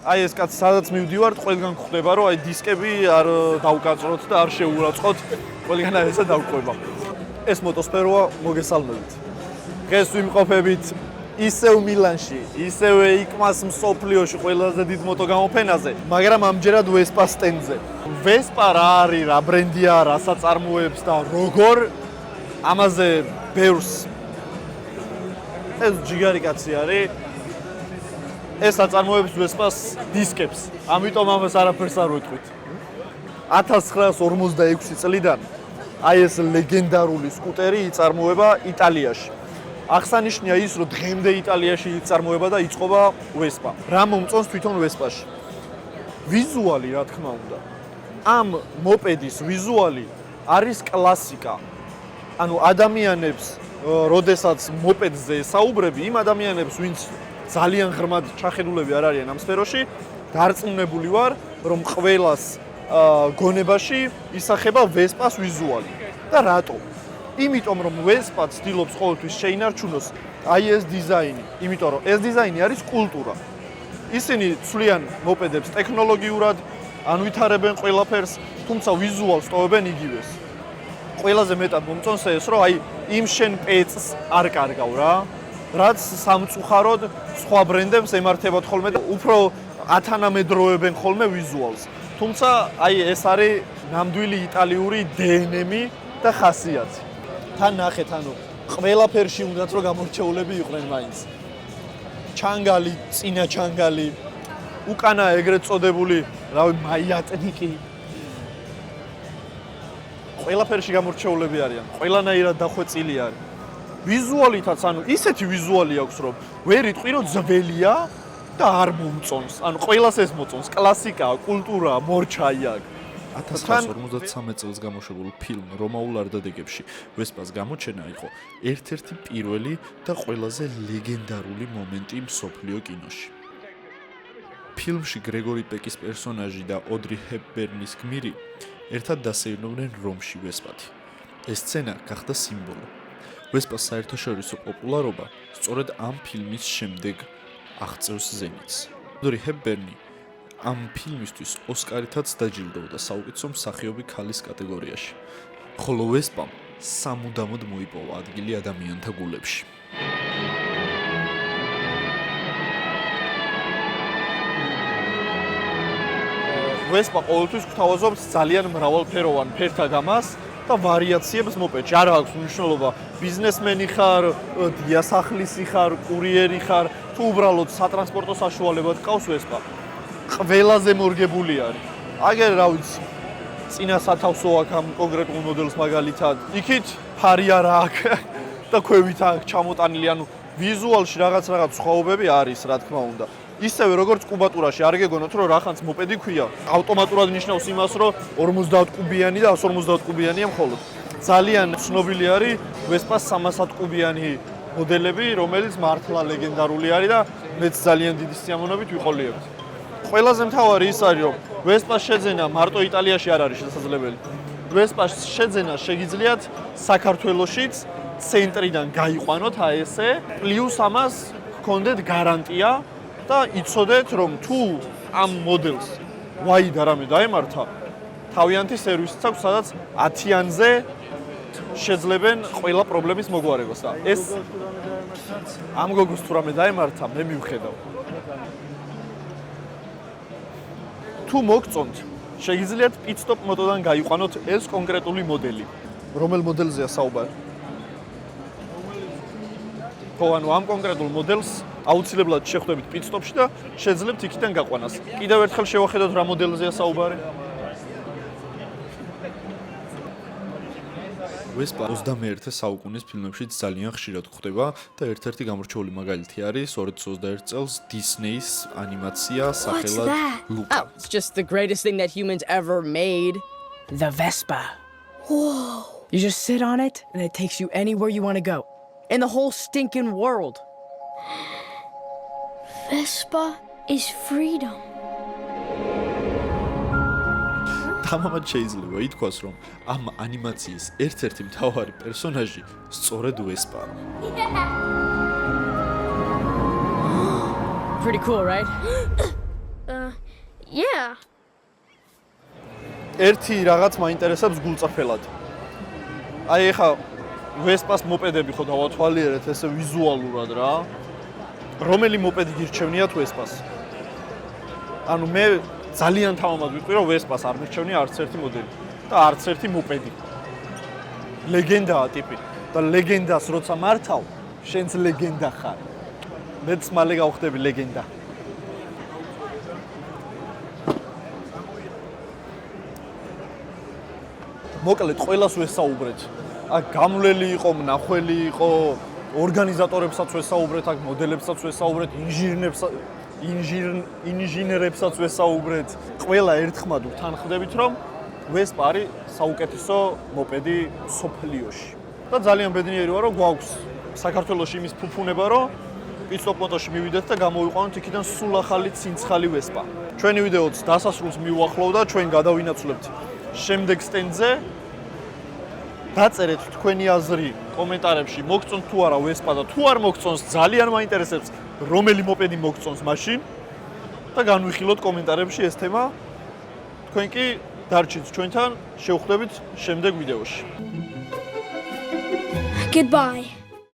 აი ეს კაც სადაც მივდივართ, ყველგან გვხვდება, რომ აი დისკები არ დავკაწროთ და არ შეურაცხოთ, ყველგან აი ესა დავყვება. ეს მოტოსფეროა, მოგესალმებით. დღეს ვიმყოფებით ისევ მილანში, ისევე იკმას მსოფლიოში ყველაზე დიდ მოტოგამოფენაზე, მაგრამ ამჯერად Vespa სტენდზე. Vespa რა არის, რა ბრენდია, რა საწარმოებს და როგორ ამაზე ბევრს ეს ჯიგარი კაცი არის. ეს აწარმოებს Vespa-ს დისკებს. ამიტომ ამას არაფერს არ ვეთქვით. 1946 წლიდან აი ეს ლეგენდარული სკუტერი იწარმოება იტალიაში. აღსანიშნავია ის, რომ დღემდე იტალიაში იწარმოება და იწყობა Vespa. რა მომწონს თვითონ Vespa-ში? ვიზუალი, რა თქმა უნდა. ამ მოპედის ვიზუალი არის კლასიკა. ანუ ადამიანებს, როდესაც მოპედზე საუბრები, იმ ადამიანებს, ვინც ძალიან ღრმად ჩახედულები არ არიან ამ სფეროში, დარწმუნებული ვარ, რომ ყველას გონებაში ისახება Vespa-ს ვიზუალი. და რატო? იმიტომ რომ Vespa ცდილობს ყოველთვის შეინარჩუნოს აი ეს დიზაინი, იმიტომ რომ ეს დიზაინი არის კულტურა. ისინი ცვლიან მოპედებს ტექნოლოგიურად, ანვითარებენ ყველაფერს, თუმცა ვიზუალს ტოვებენ იგივეს. ყველაზე მეტად მომწონს ეს, რომ აი იმ შენ პეწს არ კარგავ რა. რაც სამწუხაროდ სხვა ბრენდებს ემართებათ ხოლმე და უფრო ათანამედროვებენ ხოლმე ვიზუალს. თუმცა აი ეს არის ნამდვილი იტალიური დნმ და ხასიათი. თან ნახეთ, ანუ ყველაფერში უნდათ რომ გამორჩეულები იყვნენ მაინც. ჩანგალი, წინა ჩანგალი, უკანა ეგრეთ წოდებული, რავი, მაიატნიკი. ყველაფერში გამორჩეულები არიან, ყველანაირად დახვეწილი არის. ვიზუალითაც, ანუ ისეთი ვიზუალი აქვს, რომ ვერ იტყვი, რომ ძველია და არ მომწონს. ანუ ყველას ეს მოწონს, კლასიკაა, კულტურაა, მორჩა აქ. 1953 წელს გამოშვებულ ფილმ რომაულ არდადეგებში Vespa-ს გამოჩენა იყო ერთ-ერთი პირველი და ყველაზე ლეგენდარული მომენტი მსოფლიო კინოში. ფილმში გრეგორი პეკის პერსონაჟი და ოდრი ჰეპბერნის გმირი ერთად დასეირნობდნენ რომში Vespa-ით. ეს სცენა გახდა სიმბოლო. Vespa-ს საერთაშორისო პოპულარობა სწორედ ამ ფილმის შემდეგ აღწევს ზენიტს. ოდრი ჰეპბერნი ამ ფილმისთვის ოსკარითაც დაჯილდოვდა საუკეთესო მსახიობი ქალის კატეგორიაში, ხოლო Vespa-მ სამუდამოდ მოიპოვა ადგილი ადამიანთა გულებში. Vespa ყოველთვის გვთავაზობს ძალიან მრავალფეროვან ფერთა გამას და ვარიაციებს მოპედში. არ აქვს მნიშვნელობა, ბიზნესმენი ხარ, დიასახლისი ხარ, კურიერი ხარ, თუ უბრალოდ სატრანსპორტო საშუალებად ყავს Vespa. ყველაზე მორგებული არის. აგერ რა ვიცი, წინა სათავსო აქვს ამ კონკრეტულ მოდელს მაგალითად. იქით ფარი არა აქვს და ქვევით აქვს ჩამოტანილი, ანუ ვიზუალში რაღაც სხვაობები არის, რა თქმა უნდა. ისევე როგორც კუბატურაში არ გეგონოთ, რომ რახანს მოპედი ქვია. ავტომატურად ნიშნავს იმას, რომ 50 კუბიანი და 150 კუბიანია მხოლოდ. ძალიან ცნობილი არის Vespa-ს 300 კუბიანი მოდელები, რომელიც მართლა ლეგენდარული არის და მეც ძალიან დიდი სიამოვნებით ვიყოლიებთ. ყველაზე მთავარი ის არის, რომ Vespa-ს შეძენა მარტო იტალიაში არ არის შესაძლებელი. Vespa-ს შეძენა შეგიძლიათ საქართველოშიც ცენტრიდან გაიყვანოთ აი ესე, პლუს ამას გქონდეთ გარანტია და იცოდეთ, რომ თუ ამ მოდელს ვაიდა რამე დაემართა, თავიანთი სერვისიც აქვს, სადაც 10-იანზე შეძლებენ ყველა პრობლემის მოგვარებას და ეს ამ გოგოს თუ რამე დაემართა, მე მივხედავ. თუ მოგწონთ, შეგიძლიათ პიტსტოპ მოტოდან გაიყვანოთ ეს კონკრეტული მოდელი. რომელ მოდელზეა საუბარი? ხო, ანუ ამ კონკრეტულ მოდელს აუცილებლად შეხვდებით პიტსტოპში და შეძლებთ იქიდან გაყვანას. კიდევ ერთხელ შევახედოთ რა მოდელზეა საუბარი. Vespa 21 საუკუნის ფილმებში ძალიან ხშირად გვხვდება და ერთ-ერთი გამორჩეული მაგალითი არის 2021 წელს Disney-ის ანიმაცია სახელად Luca. Oh, it's just the greatest thing that humans ever made. The Vespa. Whoa. You just sit on it and it takes you anywhere you want to go. In the whole stinking world. Vespa is freedom. თამამად შეიძლება ითქვას, რომ ამ ანიმაციის ერთ-ერთი მთავარი პერსონაჟი სწორედ Vespa-ა. Pretty cool, right? Yeah. ერთი რაღაც მაინტერესებს გულწრფელად. აი ეხა ვესპას მოპედები ხო დავათვალიერეთ ესე ვიზუალურად რა. რომელი მოპედი გირჩევნიათ ვესპას? ანუ მე ძალიან თამამად ვიტყვი რომ ვესპას არ მირჩევნია არც ერთი მოდელი და არც ერთი მოპედი. ლეგენდაა ტიპი და ლეგენდას როცა მართავ, შენც ლეგენდა ხარ. მეც მალე გავხდები ლეგენდა. მოკლედ ყველას ვესაუბრეთ. აქ გამვლელი იყო, მნახველი იყო, ორგანიზატორებსაც ვესაუბრეთ, აქ მოდელებსაც ვესაუბრეთ, ინჟინერებსაც ვესაუბრეთ. ყველა ერთხმად ვთანხმდებით, რომ ვესპა არის საუკეთესო მოპედი სოფლიოში. და ძალიან ბედნიერი ვარ, რომ გვაქვს საქართველოში იმის ფუფუნება, რომ პიტსტოპ მოტოში მივიდეთ და გამოვიყვანოთ იქიდან სულ ახალი ცინცხალი ვესპა. ჩვენი ვიდეოც დასასრულს მივუახლოვ და ჩვენ გადავინაცვლებთ შემდეგ სტენდზე. დაწერეთ თქვენი აზრი კომენტარებში, მოგწონთ თუ არა ვესპა და თუ არ მოგწონს, ძალიან მაინტერესებს რომელი მოპედი მოგწონს მაშინ და განვიხილოთ კომენტარებში ეს თემა. თქვენ კი დარჩით ჩვენთან, შევხვდებით შემდეგ ვიდეოში. Goodbye.